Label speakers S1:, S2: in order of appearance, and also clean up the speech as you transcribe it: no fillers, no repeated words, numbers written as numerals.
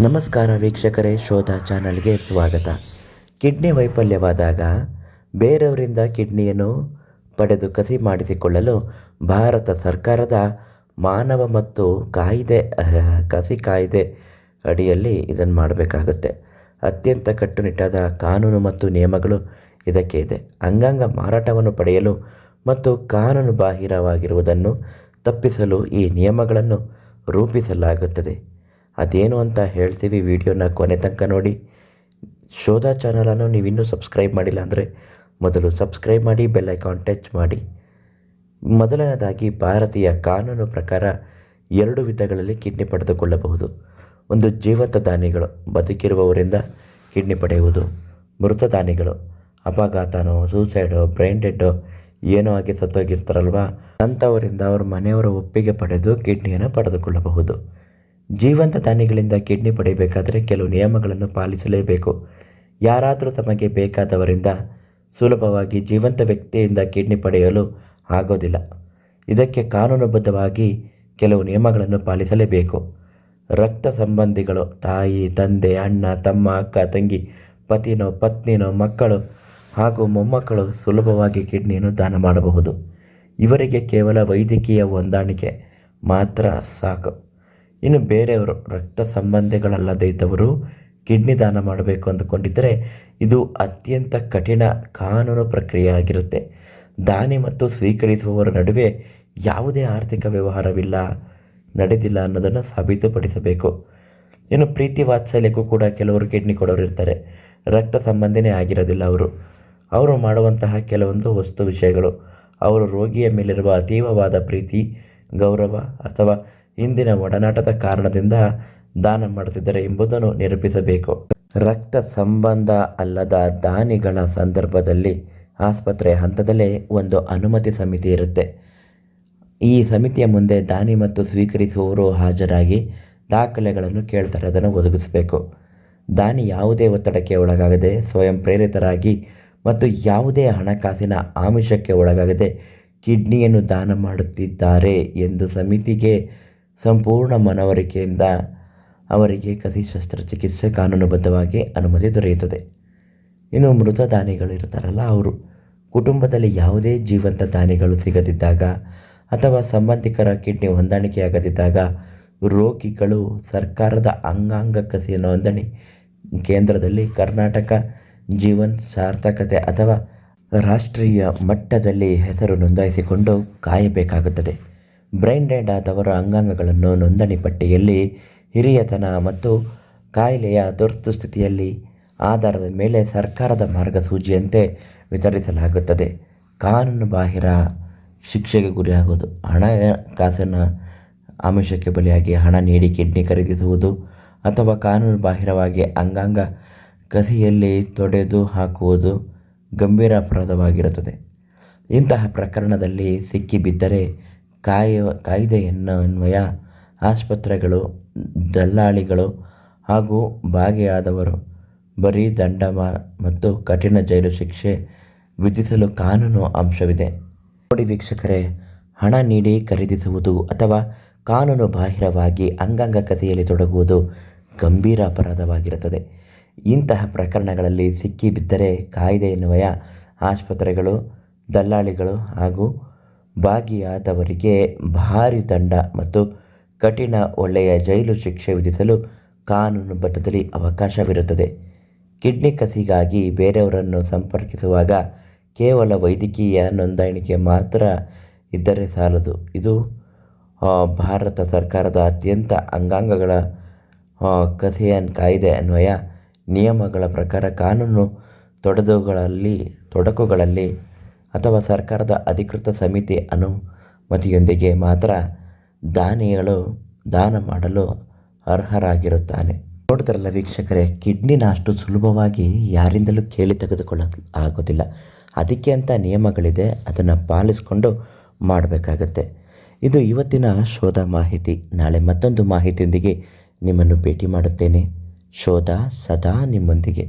S1: ನಮಸ್ಕಾರ ವೀಕ್ಷಕರೇ, ಶೋಧ ಚಾನಲ್ಗೆ ಸ್ವಾಗತ. ಕಿಡ್ನಿ ವೈಫಲ್ಯವಾದಾಗ ಬೇರೆಯವರಿಂದ ಕಿಡ್ನಿಯನ್ನು ಪಡೆದು ಕಸಿ ಮಾಡಿಸಿಕೊಳ್ಳಲು ಭಾರತ ಸರ್ಕಾರದ ಮಾನವ ಮತ್ತು ಕಸಿ ಕಾಯ್ದೆ ಅಡಿಯಲ್ಲಿ ಇದನ್ನು ಮಾಡಬೇಕಾಗುತ್ತೆ. ಅತ್ಯಂತ ಕಟ್ಟುನಿಟ್ಟಾದ ಕಾನೂನು ಮತ್ತು ನಿಯಮಗಳು ಇದಕ್ಕೆ ಇದೆ. ಅಂಗಾಂಗ ಮಾರಾಟವನ್ನು ಪಡೆಯಲು ಮತ್ತು ಕಾನೂನು ಬಾಹಿರವಾಗಿರುವುದನ್ನು ತಪ್ಪಿಸಲು ಈ ನಿಯಮಗಳನ್ನು ರೂಪಿಸಲಾಗುತ್ತದೆ. ಅದೇನು ಅಂತ ಹೇಳ್ತೀವಿ. ವಿಡಿಯೋನ ಕೊನೆ ತನಕ ನೋಡಿ. ಶೋಧ ಚಾನಲನ್ನು ನೀವಿನ್ನೂ ಸಬ್ಸ್ಕ್ರೈಬ್ ಮಾಡಿಲ್ಲ ಅಂದರೆ ಮೊದಲು ಸಬ್ಸ್ಕ್ರೈಬ್ ಮಾಡಿ, ಬೆಲ್ ಐಕಾನ್ ಟಚ್ ಮಾಡಿ. ಮೊದಲನೇದಾಗಿ, ಭಾರತೀಯ ಕಾನೂನು ಪ್ರಕಾರ 2 ವಿಧಗಳಲ್ಲಿ ಕಿಡ್ನಿ ಪಡೆದುಕೊಳ್ಳಬಹುದು. ಒಂದು, ಜೀವಂತ ದಾನಿಗಳು, ಬದುಕಿರುವವರಿಂದ ಕಿಡ್ನಿ ಪಡೆಯುವುದು. ಮೃತ ದಾನಿಗಳು, ಅಪಘಾತನೋ, ಸೂಸೈಡೋ, ಬ್ರೈನ್ ಡೆಡ್ಡೋ ಏನೋ ಆಗಿ ಸತ್ತೋಗಿರ್ತಾರಲ್ವ, ಅಂಥವರಿಂದ ಅವರ ಮನೆಯವರ ಒಪ್ಪಿಗೆ ಪಡೆದು ಕಿಡ್ನಿಯನ್ನು ಪಡೆದುಕೊಳ್ಳಬಹುದು. ಜೀವಂತ ದಾನಿಗಳಿಂದ ಕಿಡ್ನಿ ಪಡೆಯಬೇಕಾದರೆ ಕೆಲವು ನಿಯಮಗಳನ್ನು ಪಾಲಿಸಲೇಬೇಕು. ಯಾರಾದರೂ ತಮಗೆ ಬೇಕಾದವರಿಂದ ಸುಲಭವಾಗಿ ಜೀವಂತ ವ್ಯಕ್ತಿಯಿಂದ ಕಿಡ್ನಿ ಪಡೆಯಲು ಆಗೋದಿಲ್ಲ. ಇದಕ್ಕೆ ಕಾನೂನುಬದ್ಧವಾಗಿ ಕೆಲವು ನಿಯಮಗಳನ್ನು ಪಾಲಿಸಲೇಬೇಕು. ರಕ್ತ ಸಂಬಂಧಿಗಳು, ತಾಯಿ, ತಂದೆ, ಅಣ್ಣ, ತಮ್ಮ, ಅಕ್ಕ, ತಂಗಿ, ಪತಿನೋ, ಪತ್ನಿನೋ, ಮಕ್ಕಳು ಹಾಗೂ ಮೊಮ್ಮಕ್ಕಳು ಸುಲಭವಾಗಿ ಕಿಡ್ನಿಯನ್ನು ದಾನ ಮಾಡಬಹುದು. ಇವರಿಗೆ ಕೇವಲ ವೈದ್ಯಕೀಯ ಹೊಂದಾಣಿಕೆ ಮಾತ್ರ ಸಾಕು. ಇನ್ನು ಬೇರೆಯವರು, ರಕ್ತ ಸಂಬಂಧಿಗಳಲ್ಲದೇ ಇದ್ದವರು ಕಿಡ್ನಿ ದಾನ ಮಾಡಬೇಕು ಅಂದುಕೊಂಡಿದ್ದರೆ ಇದು ಅತ್ಯಂತ ಕಠಿಣ ಕಾನೂನು ಪ್ರಕ್ರಿಯೆಯಾಗಿರುತ್ತೆ. ದಾನಿ ಮತ್ತು ಸ್ವೀಕರಿಸುವವರ ನಡುವೆ ಯಾವುದೇ ಆರ್ಥಿಕ ವ್ಯವಹಾರವಿಲ್ಲ, ನಡೆದಿಲ್ಲ ಅನ್ನೋದನ್ನು ಸಾಬೀತುಪಡಿಸಬೇಕು. ಇನ್ನು ಪ್ರೀತಿ ವಾತ್ಸಲ್ಯಕ್ಕೂ ಕೂಡ ಕೆಲವರು ಕಿಡ್ನಿ ಕೊಡೋರು ಇರ್ತಾರೆ. ರಕ್ತ ಸಂಬಂಧಿನೇ ಆಗಿರೋದಿಲ್ಲ ಅವರು ಮಾಡುವಂತಹ ಕೆಲವೊಂದು ವಸ್ತು ವಿಷಯಗಳು ಅವರು ರೋಗಿಯ ಮೇಲಿರುವ ಅತೀವವಾದ ಪ್ರೀತಿ, ಗೌರವ ಅಥವಾ ಹಿಂದಿನ ಒಡನಾಟದ ಕಾರಣದಿಂದ ದಾನ ಮಾಡುತ್ತಿದ್ದಾರೆ ಎಂಬುದನ್ನು ನಿರೂಪಿಸಬೇಕು. ರಕ್ತ ಸಂಬಂಧ ಅಲ್ಲದ ದಾನಿಗಳ ಸಂದರ್ಭದಲ್ಲಿ ಆಸ್ಪತ್ರೆಯ ಹಂತದಲ್ಲೇ ಒಂದು ಅನುಮತಿ ಸಮಿತಿ ಇರುತ್ತೆ. ಈ ಸಮಿತಿಯ ಮುಂದೆ ದಾನಿ ಮತ್ತು ಸ್ವೀಕರಿಸುವವರು ಹಾಜರಾಗಿ ದಾಖಲೆಗಳನ್ನು ಕೇಳ್ತಾರೆ, ಅದನ್ನು ಒದಗಿಸಬೇಕು. ದಾನಿ ಯಾವುದೇ ಒತ್ತಡಕ್ಕೆ ಒಳಗಾಗದೆ, ಸ್ವಯಂ ಪ್ರೇರಿತರಾಗಿ ಮತ್ತು ಯಾವುದೇ ಹಣಕಾಸಿನ ಆಮಿಷಕ್ಕೆ ಒಳಗಾಗದೆ ಕಿಡ್ನಿಯನ್ನು ದಾನ ಮಾಡುತ್ತಿದ್ದಾರೆ ಎಂದು ಸಮಿತಿಗೆ ಸಂಪೂರ್ಣ ಮನವರಿಕೆಯಿಂದ ಅವರಿಗೆ ಕಸಿ ಶಸ್ತ್ರಚಿಕಿತ್ಸೆ ಕಾನೂನುಬದ್ಧವಾಗಿ ಅನುಮತಿ ದೊರೆಯುತ್ತದೆ. ಇನ್ನು ಮೃತ ದಾನಿಗಳು ಇರ್ತಾರಲ್ಲ, ಅವರು ಕುಟುಂಬದಲ್ಲಿ ಯಾವುದೇ ಜೀವಂತ ದಾನಿಗಳು ಸಿಗದಿದ್ದಾಗ ಅಥವಾ ಸಂಬಂಧಿಕರ ಕಿಡ್ನಿ ಹೊಂದಾಣಿಕೆಯಾಗದಿದ್ದಾಗ ರೋಗಿಗಳು ಸರ್ಕಾರದ ಅಂಗಾಂಗ ಕಸಿ ನೋಂದಣಿ ಕೇಂದ್ರದಲ್ಲಿ ಕರ್ನಾಟಕ ಜೀವನ್ ಸಾರ್ಥಕತೆ ಅಥವಾ ರಾಷ್ಟ್ರೀಯ ಮಟ್ಟದಲ್ಲಿ ಹೆಸರು ನೋಂದಾಯಿಸಿಕೊಂಡು ಕಾಯಬೇಕಾಗುತ್ತದೆ. ಬ್ರೈನ್ ಡೆಡ್ ಆದವರ ಅಂಗಾಂಗಗಳನ್ನು ನೋಂದಣಿ ಪಟ್ಟಿಯಲ್ಲಿ ಹಿರಿಯತನ ಮತ್ತು ಕಾಯಿಲೆಯ ತುರ್ತು ಸ್ಥಿತಿಯಲ್ಲಿ ಆಧಾರದ ಮೇಲೆ ಸರ್ಕಾರದ ಮಾರ್ಗಸೂಚಿಯಂತೆ ವಿತರಿಸಲಾಗುತ್ತದೆ. ಕಾನೂನು ಬಾಹಿರ ಶಿಕ್ಷೆಗೆ ಗುರಿಯಾಗುವುದು, ಹಣಕಾಸಿನ ಆಮಿಷಕ್ಕೆ ಬಲಿಯಾಗಿ ಹಣ ನೀಡಿ ಕಿಡ್ನಿ ಖರೀದಿಸುವುದು ಅಥವಾ ಕಾನೂನು ಬಾಹಿರವಾಗಿ ಅಂಗಾಂಗ ಕಸಿಯಲ್ಲಿ ತೊಡೆದು ಹಾಕುವುದು ಗಂಭೀರ ಅಪರಾಧವಾಗಿರುತ್ತದೆ. ಇಂತಹ ಪ್ರಕರಣದಲ್ಲಿ ಸಿಕ್ಕಿಬಿದ್ದರೆ ಕಾಯ್ದೆಯನ್ವಯ ಆಸ್ಪತ್ರೆಗಳು, ದಲ್ಲಾಳಿಗಳು ಹಾಗೂ ಭಾಗಿಯಾದವರು ಬರೀ ದಂಡ ಮತ್ತು ಕಠಿಣ ಜೈಲು ಶಿಕ್ಷೆ ವಿಧಿಸಲು ಕಾನೂನು ಅಂಶವಿದೆ. ನೋಡಿ ವೀಕ್ಷಕರೇ, ಹಣ ನೀಡಿ ಖರೀದಿಸುವುದು ಅಥವಾ ಕಾನೂನು ಬಾಹಿರವಾಗಿ ಅಂಗಾಂಗ ಕಸಿಯಲ್ಲಿ ತೊಡಗುವುದು ಗಂಭೀರ ಅಪರಾಧವಾಗಿರುತ್ತದೆ. ಇಂತಹ ಪ್ರಕರಣಗಳಲ್ಲಿ ಸಿಕ್ಕಿಬಿದ್ದರೆ ಕಾಯ್ದೆಯನ್ವಯ ಆಸ್ಪತ್ರೆಗಳು, ದಲ್ಲಾಳಿಗಳು ಹಾಗೂ ಭಾಗಿಯಾದವರಿಗೆ ಭಾರಿ ದಂಡ ಮತ್ತು ಕಠಿಣ ಒಳ್ಳೆಯ ಜೈಲು ಶಿಕ್ಷೆ ವಿಧಿಸಲು ಕಾನೂನುಬದ್ಧದಲ್ಲಿ ಅವಕಾಶವಿರುತ್ತದೆ. ಕಿಡ್ನಿ ಕಸಿಗಾಗಿ ಬೇರೆಯವರನ್ನು ಸಂಪರ್ಕಿಸುವಾಗ ಕೇವಲ ವೈದ್ಯಕೀಯ ನೋಂದಣಿಕೆ ಮಾತ್ರ ಇದ್ದರೆ ಸಾಲದು. ಇದು ಭಾರತ ಸರ್ಕಾರದ ಅತ್ಯಂತ ಅಂಗಾಂಗಗಳ ಕಸಿಯ ಕಾಯ್ದೆ ಅನ್ವಯ ನಿಯಮಗಳ ಪ್ರಕಾರ ಕಾನೂನು ತೊಡಕುಗಳಲ್ಲಿ ಅಥವಾ ಸರ್ಕಾರದ ಅಧಿಕೃತ ಸಮಿತಿ ಅನುಮತಿಯೊಂದಿಗೆ ಮಾತ್ರ ದಾನಿಗಳು ದಾನ ಮಾಡಲು ಅರ್ಹರಾಗಿರುತ್ತಾನೆ. ನೋಡಿದ್ರಲ್ಲ ವೀಕ್ಷಕರೇ, ಕಿಡ್ನಿನ ಅಷ್ಟು ಸುಲಭವಾಗಿ ಯಾರಿಂದಲೂ ಕೇಳಿ ತೆಗೆದುಕೊಳ್ಳಲು ಆಗೋದಿಲ್ಲ. ಅದಕ್ಕೆ ಅಂತ ನಿಯಮಗಳಿದೆ, ಅದನ್ನು ಪಾಲಿಸಿಕೊಂಡು ಮಾಡಬೇಕಾಗತ್ತೆ. ಇದು ಇವತ್ತಿನ ಶೋಧ ಮಾಹಿತಿ. ನಾಳೆ ಮತ್ತೊಂದು ಮಾಹಿತಿಯೊಂದಿಗೆ ನಿಮ್ಮನ್ನು ಭೇಟಿ ಮಾಡುತ್ತೇನೆ. ಶೋಧ ಸದಾ ನಿಮ್ಮೊಂದಿಗೆ.